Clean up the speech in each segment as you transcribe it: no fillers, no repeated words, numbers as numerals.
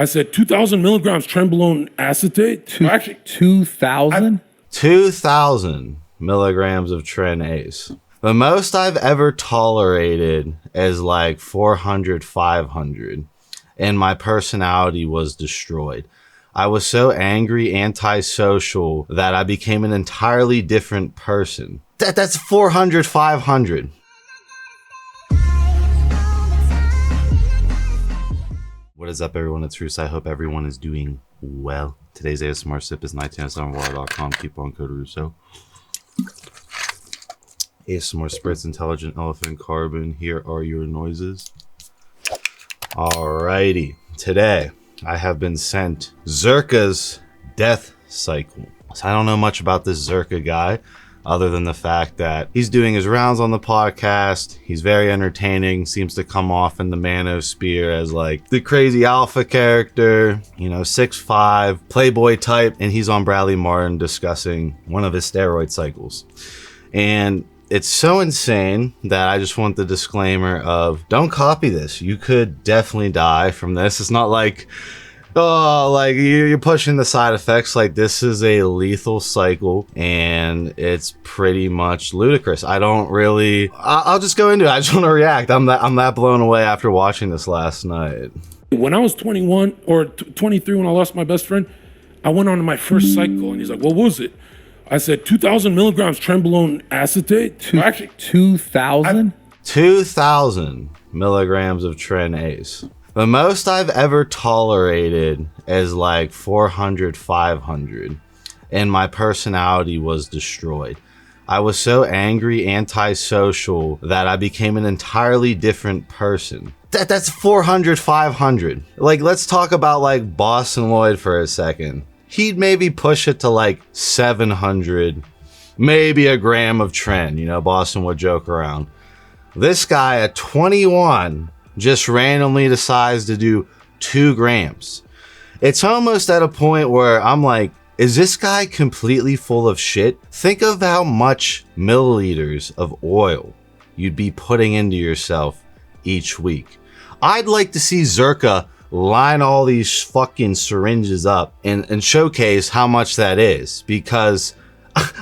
I said 2,000 milligrams trenbolone acetate. 2,000? 2,000 milligrams of Tren Ace. The most I've ever tolerated is like 400, 500. And my personality was destroyed. I was so angry, antisocial, that I became an entirely different person. That's 400, 500. What is up, everyone? It's Russo. I hope everyone is doing well. Today's ASMR sip is 1907water.com. Coupon code Russo. ASMR Spritz Intelligent Elephant Carbon. Here are your noises. Alrighty. Today, I have been sent Zherka's death cycle. So I don't know much about this Zherka guy, other than the fact that he's doing his rounds on the podcast. He's very entertaining, seems to come off in the manosphere as like the crazy alpha character, you know, 6'5", playboy type, and he's on Bradley Martyn discussing one of his steroid cycles. And it's so insane that I just want the disclaimer of, don't copy this. You could definitely die from this. It's not like, oh, like you're pushing the side effects. Like, this is a lethal cycle and it's pretty much ludicrous. I don't really, I'll just go into it. I just want to react. I'm that blown away after watching this last night. When I was 21 or 23, when I lost my best friend, I went on to my first cycle and he's like, what was it? I said 2,000 milligrams trenbolone acetate. 2,000? 2,000 milligrams of Tren Ace. The most I've ever tolerated is like 400, 500. And my personality was destroyed. I was so angry, antisocial, that I became an entirely different person. That's 400, 500. Like, let's talk about like Boston Lloyd for a second. He'd maybe push it to like 700, maybe a gram of Tren. You know, Boston would joke around. This guy at 21 just randomly decides to do 2 grams. It's almost at a point where I'm like, is this guy completely full of shit? Think of how much milliliters of oil you'd be putting into yourself each week. I'd like to see Zherka line all these fucking syringes up and showcase how much that is, because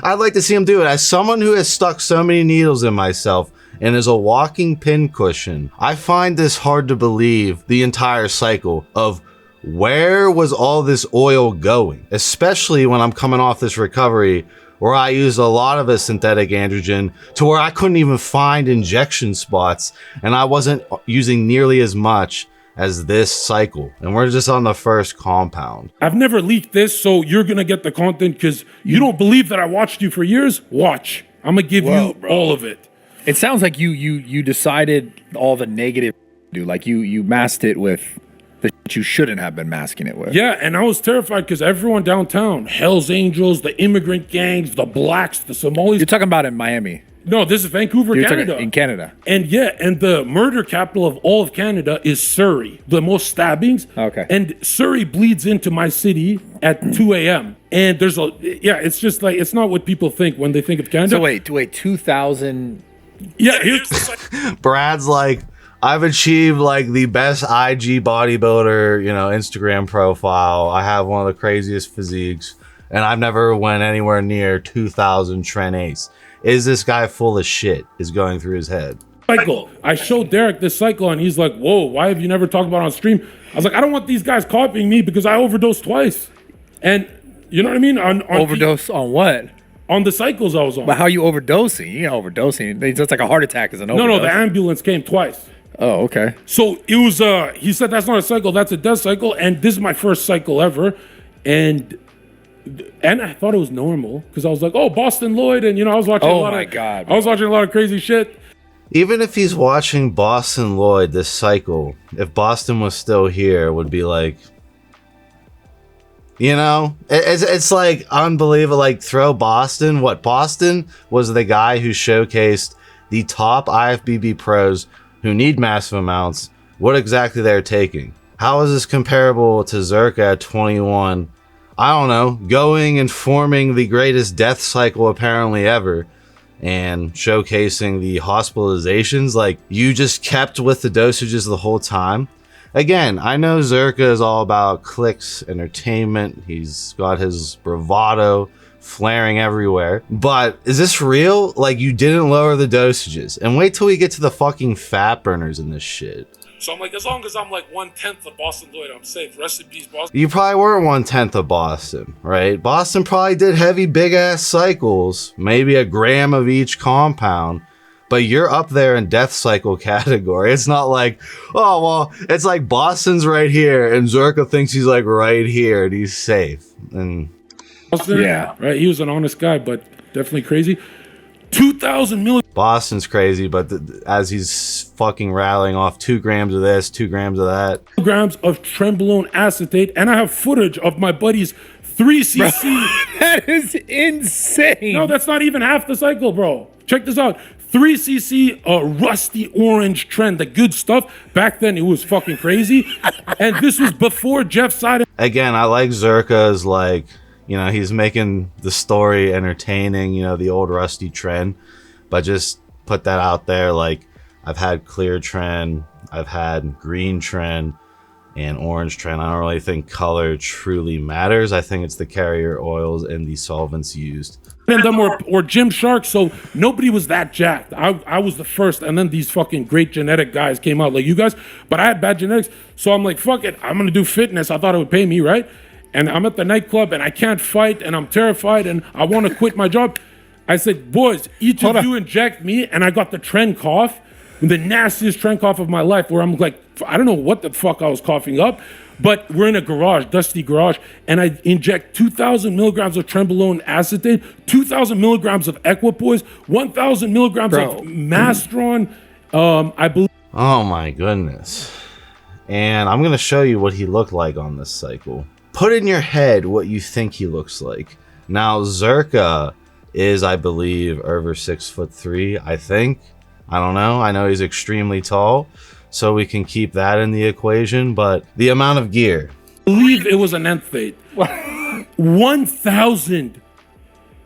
I'd like to see him do it. As someone who has stuck so many needles in myself and is a walking pincushion, I find this hard to believe, the entire cycle of where was all this oil going, especially when I'm coming off this recovery where I used a lot of a synthetic androgen to where I couldn't even find injection spots, and I wasn't using nearly as much as this cycle, and we're just on the first compound. I've never leaked this, so you're gonna get the content because you don't believe that I watched you for years. Watch, I'm gonna give you all of it. It sounds like you decided all the negative, dude. Like you masked it with the shit you shouldn't have been masking it with. Yeah, and I was terrified because everyone downtown, Hell's Angels, the immigrant gangs, the blacks, the Somalis. You're talking about in Miami. No, this is Vancouver, Canada. In Canada. And yeah, and the murder capital of all of Canada is Surrey. The most stabbings. Okay. And Surrey bleeds into my city at 2 a.m. And there's it's just like, it's not what people think when they think of Canada. So wait, 2,000. Yeah, here's Brad's like, I've achieved like the best IG bodybuilder, you know, Instagram profile. I have one of the craziest physiques, and I've never went anywhere near 2,000 Tren Ace. Is this guy full of shit is going through his head. cycle. I showed Derek this cycle and he's like, whoa, why have you never talked about it on stream? I was like, I don't want these guys copying me because I overdosed twice. And you know what I mean? Overdose on what? On the cycles I was on. But how are you overdosing? You know, overdosing. It's just like a heart attack is an overdose. No, the ambulance came twice. Oh, okay. So it was, he said, that's not a cycle, that's a death cycle. And this is my first cycle ever. And I thought it was normal because I was like, oh, Boston Lloyd. And, you know, I was watching I was watching a lot of crazy shit. Even if he's watching Boston Lloyd this cycle, if Boston was still here, would be like, you know, it's like unbelievable. Like, throw Boston. What, Boston was the guy who showcased the top IFBB pros who need massive amounts, what exactly they're taking. How is this comparable to Zherka at 21? I don't know, going and forming the greatest death cycle apparently ever and showcasing the hospitalizations. Like, you just kept with the dosages the whole time. Again, I know Zherka is all about clicks, entertainment. He's got his bravado flaring everywhere. But is this real? Like, you didn't lower the dosages. And wait till we get to the fucking fat burners in this shit. So I'm like, as long as I'm like 1/10 of Boston Lloyd, I'm safe. Rest in peace, Boston. You probably weren't 1/10 of Boston, right? Boston probably did heavy, big ass cycles, maybe a gram of each compound. But you're up there in death cycle category. It's not like, oh, well, it's like Boston's right here and Zherka thinks he's like right here and he's safe. And Boston, Yeah. right. He was an honest guy, but definitely crazy. 2,000 milligrams Boston's crazy, but as he's fucking rattling off 2 grams of this, 2 grams of that. of trenbolone acetate, and I have footage of my buddy's 3cc. That is insane. No, that's not even half the cycle, bro. Check this out. 3cc rusty orange trend, the good stuff. Back then, it was fucking crazy. And this was before Jeff Seiden. Again, I like Zherka's, like, you know, he's making the story entertaining, you know, the old rusty trend. But just put that out there, like, I've had clear trend, I've had green trend, and orange trend. I don't really think color truly matters. I think it's the carrier oils and the solvents used. And them or Gym Shark, so nobody was that jacked. I was the first, and then these fucking great genetic guys came out like you guys, but I had bad genetics, so I'm like, fuck it, I'm gonna do fitness. I thought it would pay me, right? And I'm at the nightclub, and I can't fight, and I'm terrified, and I want to quit my job. I said, boys, each of you inject me, and I got the trend cough, the nastiest trend cough of my life, where I'm like, I don't know what the fuck I was coughing up, but we're in a garage, dusty garage, and I inject 2,000 milligrams of trenbolone acetate, 2,000 milligrams of equipoise, 1,000 milligrams of Mastron, I believe. Oh my goodness. And I'm going to show you what he looked like on this cycle. Put in your head what you think he looks like. Now, Zherka is, I believe, over 6'3", I think. I don't know. I know he's extremely tall, so we can keep that in the equation. But the amount of gear. I believe it was an enthate. 1,000.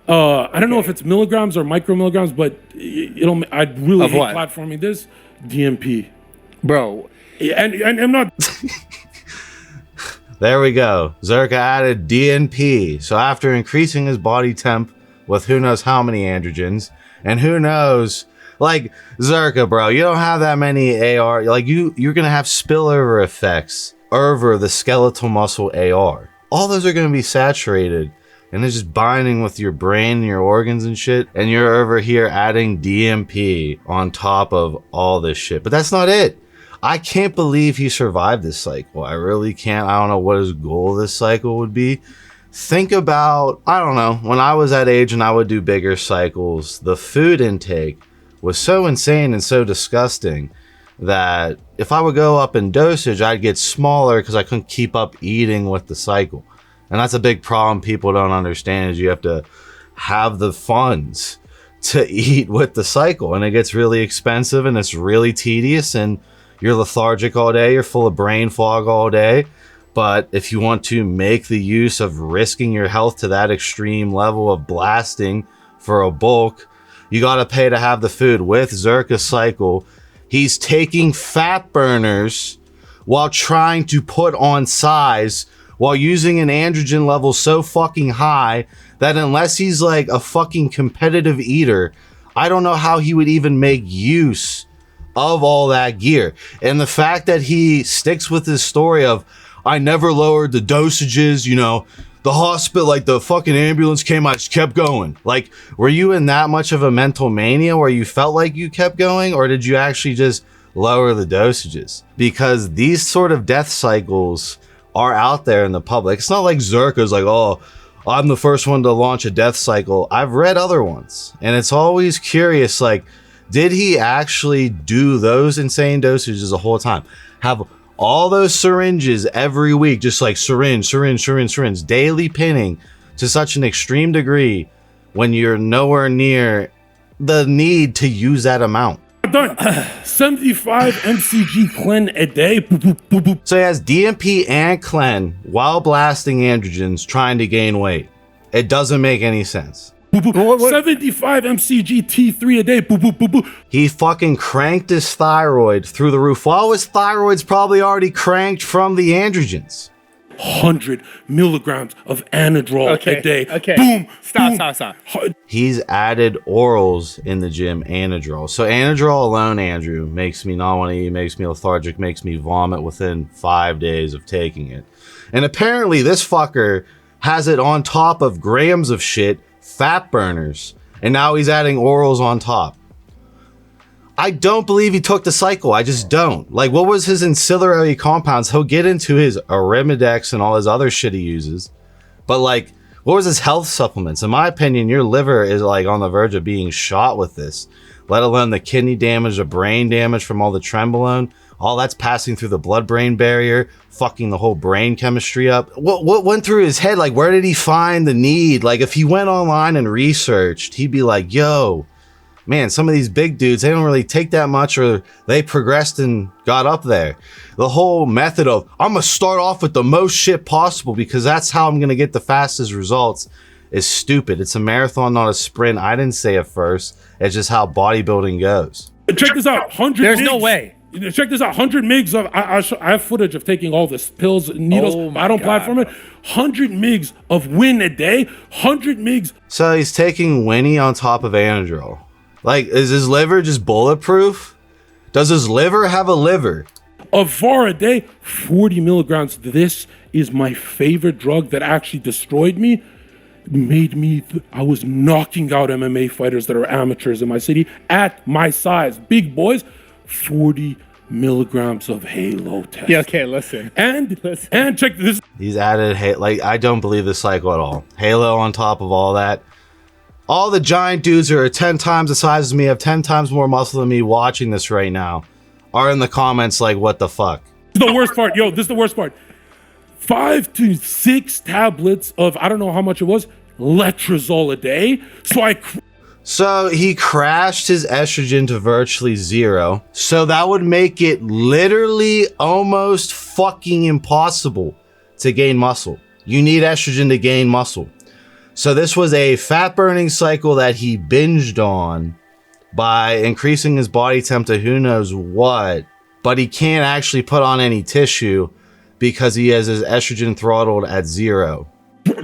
I don't know if it's milligrams or micromilligrams, but I'd really hate platforming this. DMP. Bro. And I'm not... There we go. Zherka added DNP. So after increasing his body temp with who knows how many androgens, and who knows... Like, Zherka, bro, you don't have that many AR. Like, you're going to have spillover effects over the skeletal muscle AR. All those are going to be saturated. And they're just binding with your brain and your organs and shit. And you're over here adding DMP on top of all this shit. But that's not it. I can't believe he survived this cycle. I really can't. I don't know what his goal this cycle would be. Think about, I don't know, when I was that age and I would do bigger cycles, the food intake was so insane and so disgusting that if I would go up in dosage, I'd get smaller because I couldn't keep up eating with the cycle. And that's a big problem people don't understand, is you have to have the funds to eat with the cycle. And it gets really expensive and it's really tedious and you're lethargic all day. You're full of brain fog all day. But if you want to make the use of risking your health to that extreme level of blasting for a bulk, you got to pay to have the food. With Zherka cycle, he's taking fat burners while trying to put on size while using an androgen level so fucking high that unless he's like a fucking competitive eater, I don't know how he would even make use of all that gear. And the fact that he sticks with his story of, I never lowered the dosages, you know, the hospital, like the fucking ambulance came, I just kept going. Like, were you in that much of a mental mania where you felt like you kept going, or did you actually just lower the dosages? Because these sort of death cycles are out there in the public. It's not like Zherka's like, oh, I'm the first one to launch a death cycle. I've read other ones, and it's always curious, like, did he actually do those insane dosages the whole time? Have all those syringes every week, just like syringe, daily pinning to such an extreme degree when you're nowhere near the need to use that amount. Done. 75 mcg clen a day. Boop, boop, boop, boop. So he has DMP and clen while blasting androgens trying to gain weight. It doesn't make any sense. 75 mcg T3 a day. Boo, boo, boo, boo. He fucking cranked his thyroid through the roof while his thyroid's probably already cranked from the androgens. 100 milligrams of Anadrol a day. Okay. Boom. Stop. He's added orals in the gym, Anadrol. So Anadrol alone, Andrew, makes me not want to eat, makes me lethargic, makes me vomit within 5 days of taking it. And apparently this fucker has it on top of grams of shit, fat burners. And now he's adding orals on top. I don't believe he took the cycle. I just don't. Like, what was his ancillary compounds? He'll get into his Arimidex and all his other shit he uses. But, like, what was his health supplements? In my opinion, your liver is, like, on the verge of being shot with this. Let alone the kidney damage, the brain damage from all the trenbolone. All that's passing through the blood-brain barrier, fucking the whole brain chemistry up. What went through his head? Like, where did he find the need? Like, if he went online and researched, he'd be like, yo, man, some of these big dudes, they don't really take that much, or they progressed and got up there. The whole method of, I'm going to start off with the most shit possible because that's how I'm going to get the fastest results is stupid. It's a marathon, not a sprint. I didn't say it first. It's just how bodybuilding goes. Check this out. 100 There's migs. no way. Check this out. 100 migs of, I have footage of taking all this pills, needles. I don't platform it. 100 migs of Win a day. 100 migs. So he's taking Winnie on top of Anadrol. Like, is his liver just bulletproof? Does his liver have a liver? Of VAR a day, 40 milligrams. This is my favorite drug that actually destroyed me. Made me, I was knocking out MMA fighters that are amateurs in my city at my size. Big boys, 40 milligrams of Halo test. Yeah, okay, listen. And check this. He's added, like, I don't believe this cycle at all. Halo on top of all that. All the giant dudes who are 10 times the size as me, have 10 times more muscle than me watching this right now, are in the comments like, what the fuck? This is the worst part. Yo, this is the worst part. 5 to 6 tablets of, I don't know how much it was, letrozole a day. So he crashed his estrogen to virtually 0. So that would make it literally almost fucking impossible to gain muscle. You need estrogen to gain muscle. So this was a fat burning cycle that he binged on by increasing his body temp to who knows what, but he can't actually put on any tissue because he has his estrogen throttled at 0.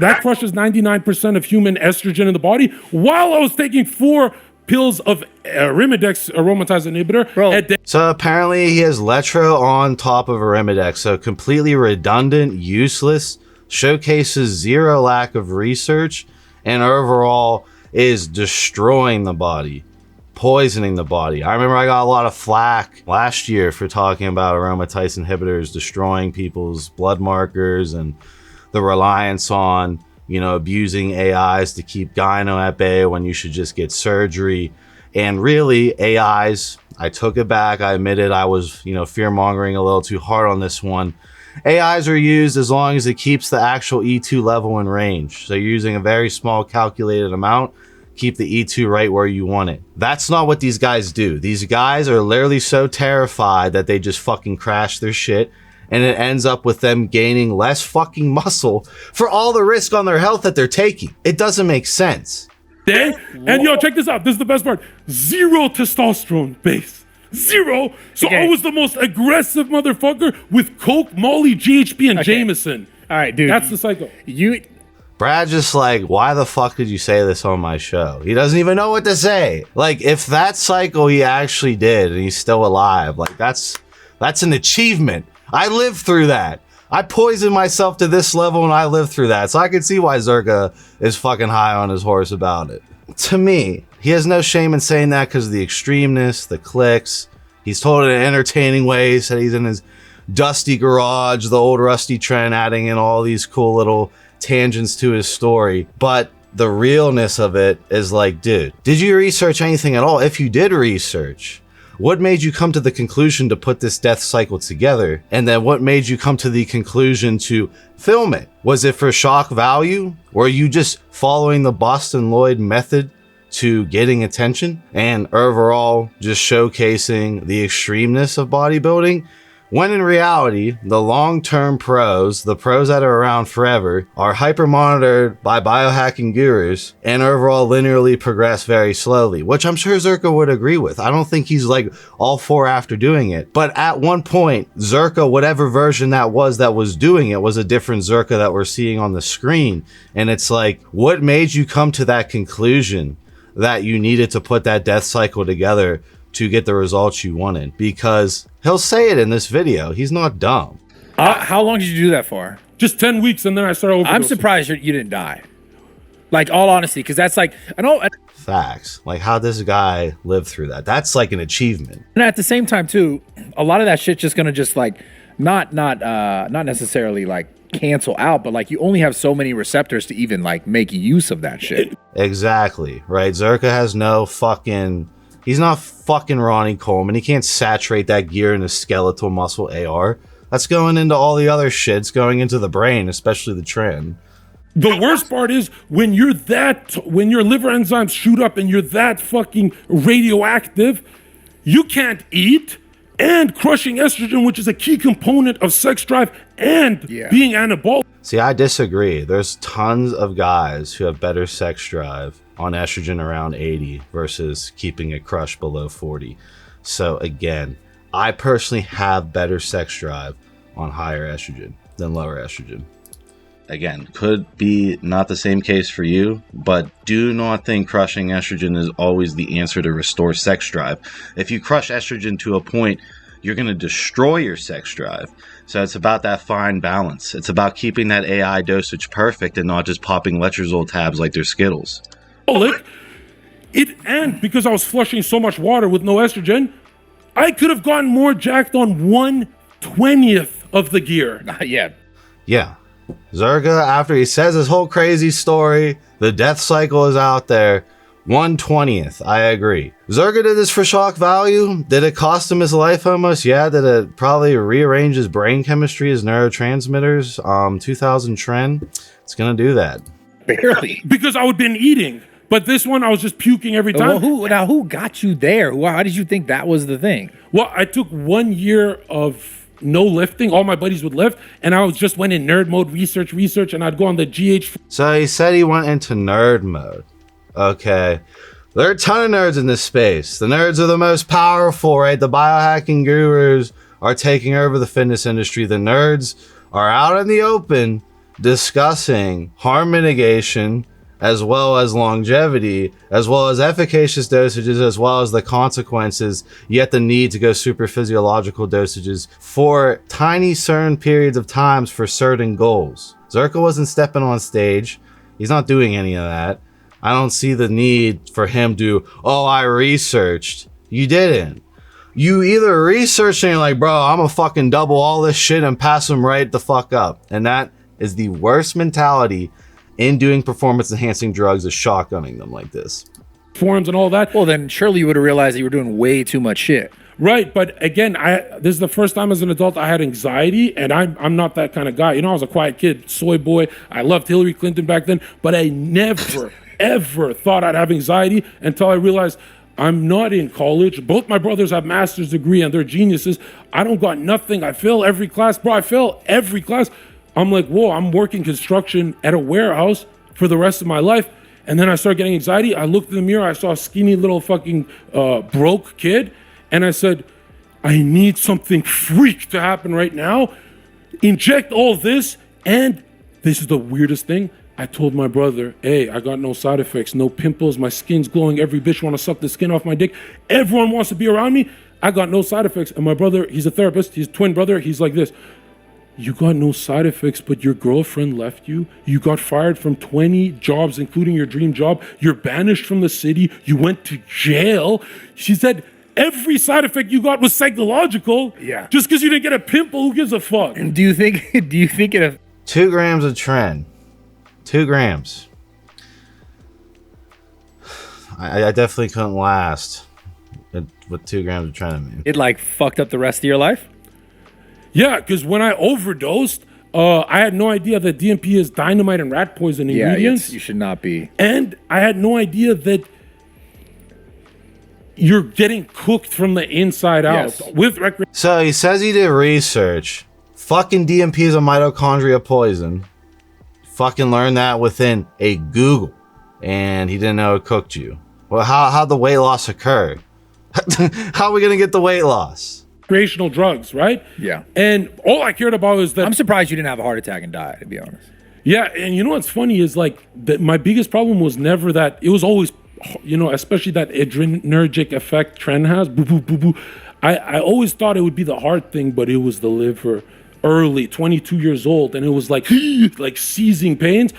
That crushes 99% of human estrogen in the body while I was taking 4 pills of Arimidex aromatase inhibitor a day. So apparently he has Letro on top of Arimidex, so completely redundant, useless, showcases 0 lack of research, and overall is destroying the body, poisoning the body. I remember I got a lot of flack last year for talking about aromatase inhibitors destroying people's blood markers and the reliance on, abusing AIs to keep gyno at bay when you should just get surgery. And really, AIs, I took it back. I admitted I was, fear-mongering a little too hard on this one. AIs are used as long as it keeps the actual E2 level in range. So you're using a very small calculated amount, keep the E2 right where you want it. That's not what these guys do. These guys are literally so terrified that they just fucking crash their shit, and it ends up with them gaining less fucking muscle for all the risk on their health that they're taking. It doesn't make sense. And yo, check this out. This is the best part. 0 testosterone base. 0. So I was the most aggressive motherfucker with Coke, Molly, GHB, and Jameson. All right, dude. That's the cycle. Brad just like, why the fuck did you say this on my show? He doesn't even know what to say. Like, if that cycle he actually did and he's still alive, like that's an achievement. I lived through that. I poisoned myself to this level and I lived through that. So I can see why Zherka is fucking high on his horse about it. To me, he has no shame in saying that because of the extremeness, the clicks. He's told it in entertaining ways. Said he's in his dusty garage, the old rusty Trent, adding in all these cool little tangents to his story. But the realness of it is like, dude, did you research anything at all? If you did research, what made you come to the conclusion to put this death cycle together? And then what made you come to the conclusion to film it? Was it for shock value? Were you just following the Boston Lloyd method to getting attention and overall just showcasing the extremeness of bodybuilding? When in reality, the long-term pros, the pros that are around forever, are hyper-monitored by biohacking gurus and overall linearly progress very slowly, which I'm sure Zherka would agree with. I don't think he's like all for after doing it. But at one point, Zherka, whatever version that was doing it, was a different Zherka that we're seeing on the screen. And it's like, what made you come to that conclusion that you needed to put that death cycle together to get the results you wanted? Because he'll say it in this video. He's not dumb. How long did you do that for? Just 10 weeks, and then I started overdosing. I'm surprised you didn't die. Like, all honesty, because that's like, I know. Facts. Like, how this guy lived through that. That's like an achievement. And at the same time, too, a lot of that shit's just gonna just like not necessarily like cancel out, but like you only have so many receptors to even like make use of that shit. Exactly. Right. Zherka has no fucking. He's not fucking Ronnie Coleman. He can't saturate that gear in his skeletal muscle AR. That's going into all the other shits, going into the brain, especially the trend. The worst part is when your liver enzymes shoot up and you're that fucking radioactive, you can't eat, and crushing estrogen, which is a key component of sex drive and being anabolic. See, I disagree. There's tons of guys who have better sex drive on estrogen around 80 versus keeping it crushed below 40. So again, I personally have better sex drive on higher estrogen than lower estrogen. Again, could be not the same case for you, but do not think crushing estrogen is always the answer to restore sex drive. If you crush estrogen to a point, you're going to destroy your sex drive. So it's about that fine balance. It's about keeping that AI dosage perfect and not just popping letrozole tabs like they're Skittles. And because I was flushing so much water with no estrogen, I could have gotten more jacked on 1/20th of the gear. Yeah. Zherka, after he says his whole crazy story, the death cycle is out there, 1/20th. I agree. Zherka did this for shock value. Did it cost him his life almost? Yeah. Did it probably rearrange his brain chemistry, his neurotransmitters? 2000 trend. It's gonna do that. Barely. Because I would have been eating. But this one, I was just puking every time. Well, who got you there? How did you think that was the thing? Well, I took 1 year of no lifting. All my buddies would lift, and I just went in nerd mode, research, and I'd go on the GH. So he said he went into nerd mode. Okay. There are a ton of nerds in this space. The nerds are the most powerful, right? The biohacking gurus are taking over the fitness industry. The nerds are out in the open discussing harm mitigation, as well as longevity, as well as efficacious dosages, as well as the consequences, yet the need to go super physiological dosages for tiny certain periods of times for certain goals. Zherka wasn't stepping on stage. He's not doing any of that. I don't see the need for him to, I researched. You didn't. You either researched and you're like, bro, I'm gonna fucking double all this shit and pass them right the fuck up. And that is the worst mentality in doing performance enhancing drugs, is shotgunning them like this. Forms and all that. Well, then surely you would have realized that you were doing way too much shit. Right, but again, this is the first time as an adult I had anxiety, and I'm not that kind of guy. You know, I was a quiet kid, soy boy. I loved Hillary Clinton back then, but I never, ever thought I'd have anxiety until I realized I'm not in college. Both my brothers have master's degree and they're geniuses. I don't got nothing. I fail every class. Bro, I fail every class. I'm like, whoa, I'm working construction at a warehouse for the rest of my life. And then I started getting anxiety. I looked in the mirror. I saw a skinny little fucking broke kid. And I said, I need something freak to happen right now. Inject all this. And this is the weirdest thing. I told my brother, hey, I got no side effects, no pimples. My skin's glowing. Every bitch want to suck the skin off my dick. Everyone wants to be around me. I got no side effects. And my brother, he's a therapist. He's a twin brother. He's like this. You got no side effects, but your girlfriend left you. You got fired from 20 jobs, including your dream job. You're banished from the city. You went to jail. She said every side effect you got was psychological. Yeah. Just because you didn't get a pimple, who gives a fuck? And do you think it? 2 grams of tren. 2 grams. I definitely couldn't last with 2 grams of tren. It like fucked up the rest of your life? Yeah, because when I overdosed, I had no idea that DMP is dynamite and rat poison ingredients. You should not be. And I had no idea that you're getting cooked from the inside out with recreation. So he says he did research. Fucking DMP is a mitochondria poison. Fucking learned that within a Google, and he didn't know it cooked you. Well, how'd the weight loss occur? How are we gonna get the weight loss? Recreational drugs, right? Yeah. And all I cared about is that I'm surprised you didn't have a heart attack and die, to be honest. Yeah, and you know what's funny is like my biggest problem was never that. It was always, especially that adrenergic effect Tren has. Boo, boo, boo, boo. I always thought it would be the heart thing, but it was the liver. Early, 22 years old, and it was like seizing pains.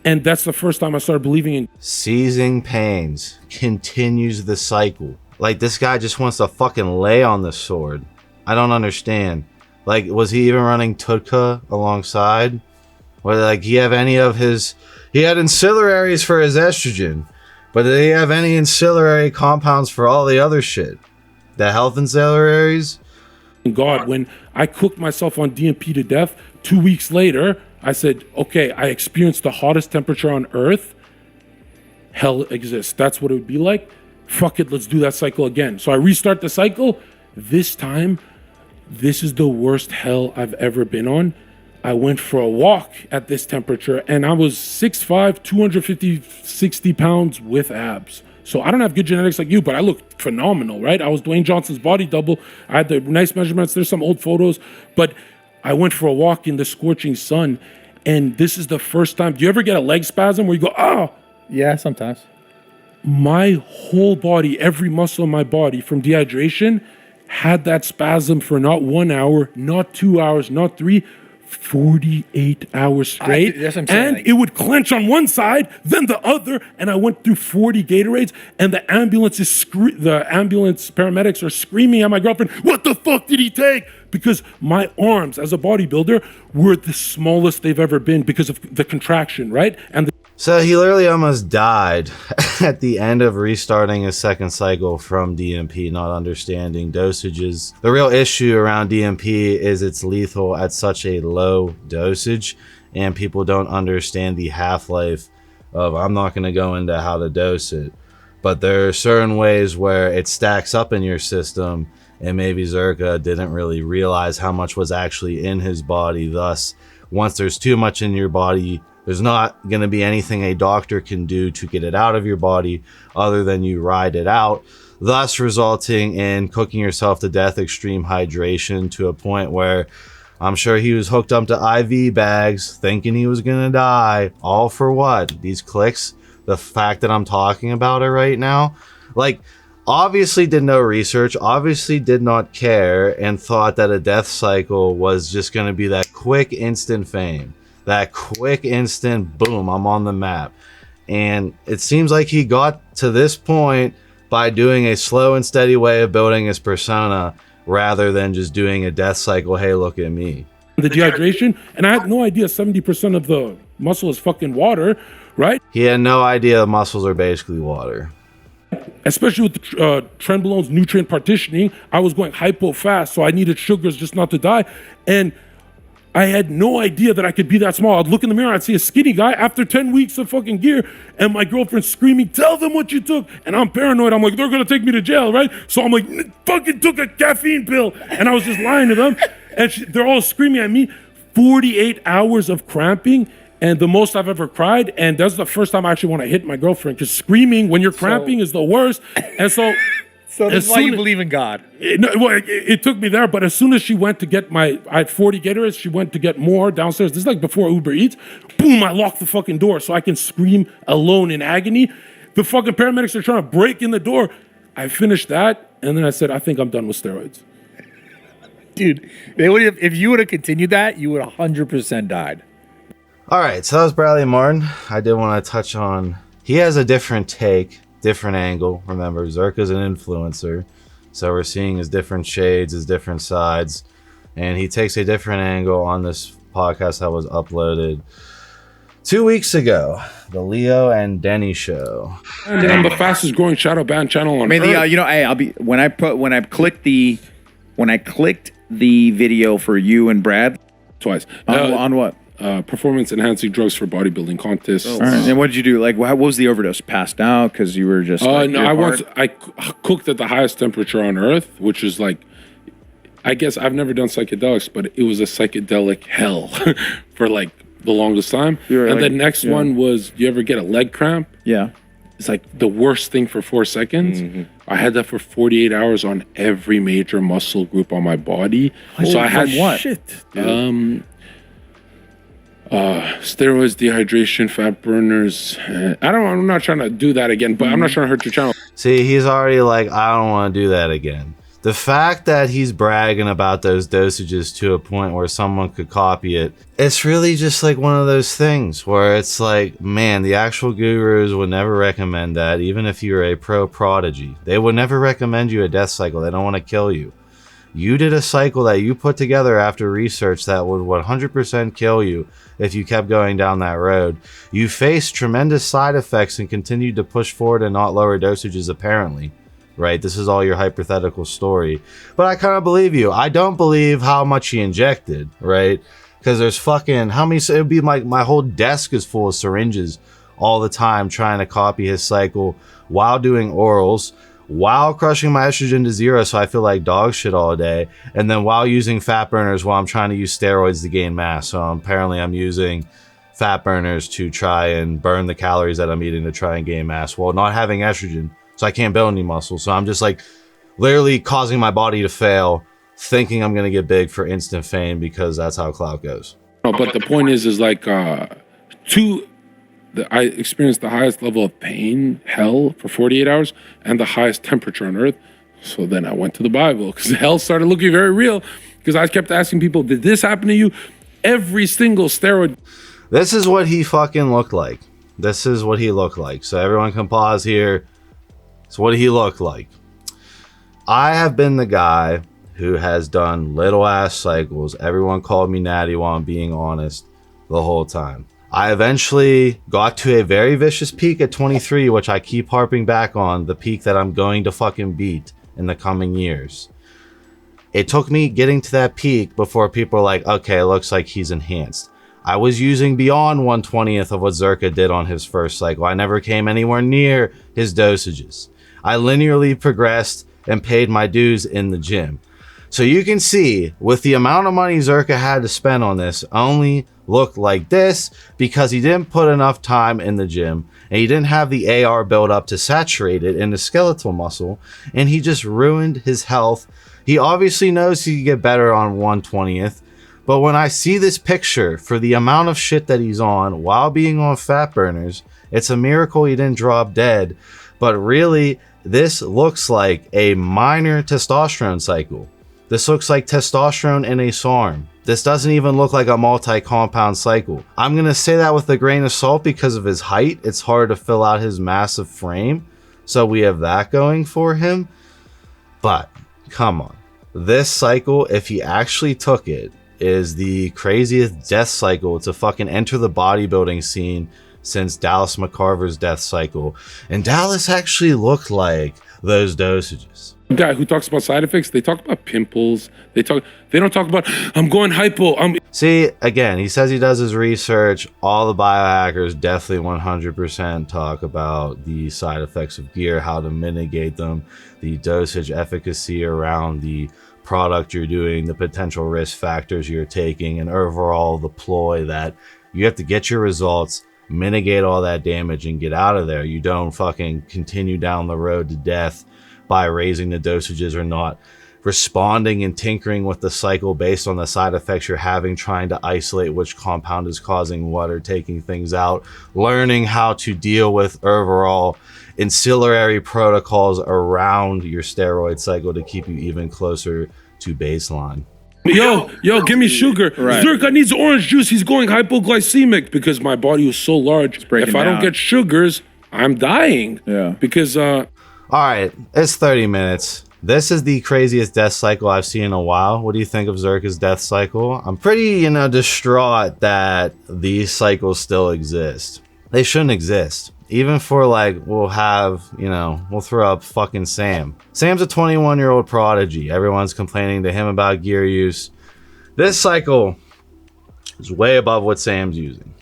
And that's the first time I started believing in seizing pains continues the cycle. Like, this guy just wants to fucking lay on the sword. I don't understand. Like, was he even running Tutka alongside? Or like he have any of his... He had ancillaries for his estrogen, but did he have any ancillary compounds for all the other shit? The health ancillaries? God, when I cooked myself on DMP to death, 2 weeks later, I said, okay, I experienced the hottest temperature on Earth. Hell exists. That's what it would be like. Fuck it, let's do that cycle again. So I restart the cycle. This time, this is the worst hell I've ever been on. I went for a walk at this temperature, and I was 6'5", 250, 60 pounds with abs. So I don't have good genetics like you, but I look phenomenal, right? I was Dwayne Johnson's body double. I had the nice measurements. There's some old photos, but I went for a walk in the scorching sun, and this is the first time. Do you ever get a leg spasm where you go, oh? Yeah, sometimes. My whole body, every muscle in my body from dehydration had that spasm for not 1 hour, not 2 hours, not 3, 48 hours straight. That's what I'm saying, and it would clench on one side, then the other, and I went through 40 Gatorades, and the ambulance paramedics are screaming at my girlfriend, what the fuck did he take? Because my arms as a bodybuilder were the smallest they've ever been because of the contraction, right? And so he literally almost died at the end of restarting his second cycle from DMP, not understanding dosages. The real issue around DMP is it's lethal at such a low dosage, and people don't understand the half-life of, I'm not going to go into how to dose it, but there are certain ways where it stacks up in your system, and maybe Zherka didn't really realize how much was actually in his body. Thus, once there's too much in your body, there's not going to be anything a doctor can do to get it out of your body other than you ride it out, thus resulting in cooking yourself to death, extreme hydration, to a point where I'm sure he was hooked up to IV bags thinking he was going to die. All for what? These clicks? The fact that I'm talking about it right now? Like, obviously did no research, obviously did not care, and thought that a death cycle was just going to be that quick instant fame. That quick instant, boom, I'm on the map. And it seems like he got to this point by doing a slow and steady way of building his persona rather than just doing a death cycle, hey, look at me. The dehydration, and I had no idea 70% of the muscle is fucking water, right? He had no idea the muscles are basically water. Especially with the Trenbolone's nutrient partitioning, I was going hypo fast, so I needed sugars just not to die. And I had no idea that I could be that small. I'd look in the mirror, I'd see a skinny guy after 10 weeks of fucking gear, and my girlfriend screaming, tell them what you took. And I'm paranoid. I'm like, they're gonna take me to jail, right? So I'm like, fucking took a caffeine pill. And I was just lying to them. And they're all screaming at me. 48 hours of cramping, and the most I've ever cried. And that's the first time I actually want to hit my girlfriend, because screaming when you're cramping is the worst. And so... So that's why you believe in God. It took me there, but as soon as she went to get I had 40 Gatorades, she went to get more downstairs. This is like before Uber Eats. Boom, I locked the fucking door so I can scream alone in agony. The fucking paramedics are trying to break in the door. I finished that, and then I said, I think I'm done with steroids. Dude, they would have, if you would have continued that, you would have 100% died. All right, so that was Bradley Martyn. I did want to touch on, he has a different take, different angle. Remember, Zherka's an influencer, so we're seeing his different shades, his different sides, and he takes a different angle on this podcast that was uploaded 2 weeks ago, the Leo and Denny show. And I'm the fastest growing shadow band channel on Earth. Hey, I'll be when I clicked the video for you and Brad twice on what? performance enhancing drugs for bodybuilding contests. All right. And what did you do? Like, what was the overdose? Passed out because you were just. No, I cooked at the highest temperature on Earth, which is like, I guess I've never done psychedelics, but it was a psychedelic hell for like the longest time. And the next one was, you ever get a leg cramp? Yeah. It's like the worst thing for 4 seconds. I had that for 48 hours on every major muscle group on my body. So I had what? Shit, steroids, dehydration, fat burners. I'm not trying to do that again, but I'm not trying to hurt your channel. See, he's already like, I don't want to do that again. The fact that he's bragging about those dosages to a point where someone could copy it, it's really just like one of those things where it's like, man, the actual gurus would never recommend that, even if you're a pro prodigy. They would never recommend you a death cycle. They don't want to kill you. You did a cycle that you put together after research that would 100% kill you if you kept going down that road. You faced tremendous side effects and continued to push forward and not lower dosages, apparently. Right? This is all your hypothetical story. But I kind of believe you. I don't believe how much he injected, right? Because there's fucking, how many, it would be like my whole desk is full of syringes all the time trying to copy his cycle while doing orals, while crushing my estrogen to 0 so I feel like dog shit all day, and then while using fat burners while I'm trying to use steroids to gain mass. So apparently I'm using fat burners to try and burn the calories that I'm eating to try and gain mass while not having estrogen. So I can't build any muscle. So I'm just like literally causing my body to fail, thinking I'm going to get big for instant fame because that's how clout goes. No, but the point is like, I experienced the highest level of pain, hell, for 48 hours and the highest temperature on Earth. So then I went to the Bible because hell started looking very real because I kept asking people, did this happen to you? Every single steroid. This is what he fucking looked like. This is what he looked like. So everyone can pause here. It's what he looked like. I have been the guy who has done little ass cycles. Everyone called me natty while I'm being honest the whole time. I eventually got to a very vicious peak at 23, which I keep harping back on, the peak that I'm going to fucking beat in the coming years. It took me getting to that peak before people were like, okay, it looks like he's enhanced. I was using beyond 1/20th of what Zherka did on his first cycle. I never came anywhere near his dosages. I linearly progressed and paid my dues in the gym. So you can see, with the amount of money Zherka had to spend on this, only looked like this because he didn't put enough time in the gym and he didn't have the AR built up to saturate it in the skeletal muscle, and he just ruined his health. He obviously knows he could get better on 1/20th, but when I see this picture for the amount of shit that he's on while being on fat burners, it's a miracle he didn't drop dead. But really, this looks like a minor testosterone cycle. This looks like testosterone in a SARM. This doesn't even look like a multi-compound cycle. I'm going to say that with a grain of salt because of his height. It's hard to fill out his massive frame. So we have that going for him. But come on. This cycle, if he actually took it, is the craziest death cycle to fucking enter the bodybuilding scene since Dallas McCarver's death cycle. And Dallas actually looked like those dosages. The guy who talks about side effects, they talk about pimples. They don't talk about, I'm going hypo. See, again, he says he does his research. All the biohackers definitely 100% talk about the side effects of gear, how to mitigate them, the dosage efficacy around the product you're doing, the potential risk factors you're taking, and overall the ploy that you have to get your results, mitigate all that damage, and get out of there. You don't fucking continue down the road to death by raising the dosages or not responding and tinkering with the cycle based on the side effects you're having, trying to isolate which compound is causing what or taking things out, learning how to deal with overall ancillary protocols around your steroid cycle to keep you even closer to baseline. Yo, give me sugar. Right. Zherka needs orange juice. He's going hypoglycemic because my body was so large. If I don't get sugars, I'm dying. Yeah. Because all right, it's 30 minutes. This is the craziest death cycle I've seen in a while. What do you think of Zherka's death cycle? I'm pretty, distraught that these cycles still exist. They shouldn't exist. Even for we'll throw up fucking Sam. Sam's a 21-year-old prodigy. Everyone's complaining to him about gear use. This cycle is way above what Sam's using.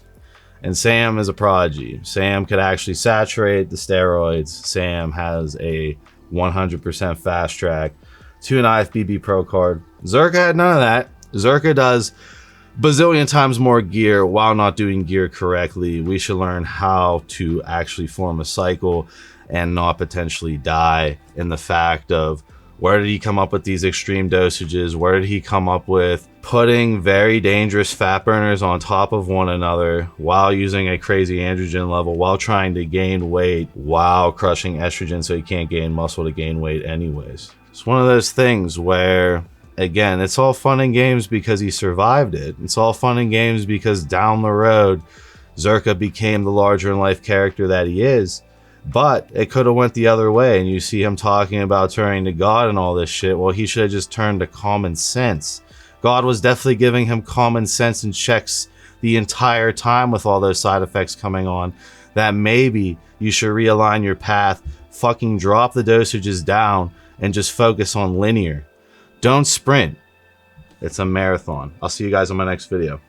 And Sam is a prodigy. Sam could actually saturate the steroids. Sam has a 100% fast track to an IFBB Pro card. Zherka had none of that. Zherka does bazillion times more gear while not doing gear correctly. We should learn how to actually form a cycle and not potentially die in the fact of where did he come up with these extreme dosages? Where did he come up with putting very dangerous fat burners on top of one another while using a crazy androgen level, while trying to gain weight, while crushing estrogen so he can't gain muscle to gain weight anyways? It's one of those things where, again, it's all fun and games because he survived it. It's all fun and games because down the road, Zherka became the larger-in-life character that he is. But it could have went the other way, and you see him talking about turning to God and all this shit. Well, he should have just turned to common sense. God was definitely giving him common sense and checks the entire time with all those side effects coming on, that maybe you should realign your path, fucking drop the dosages down, and just focus on linear. Don't sprint. It's a marathon. I'll see you guys on my next video.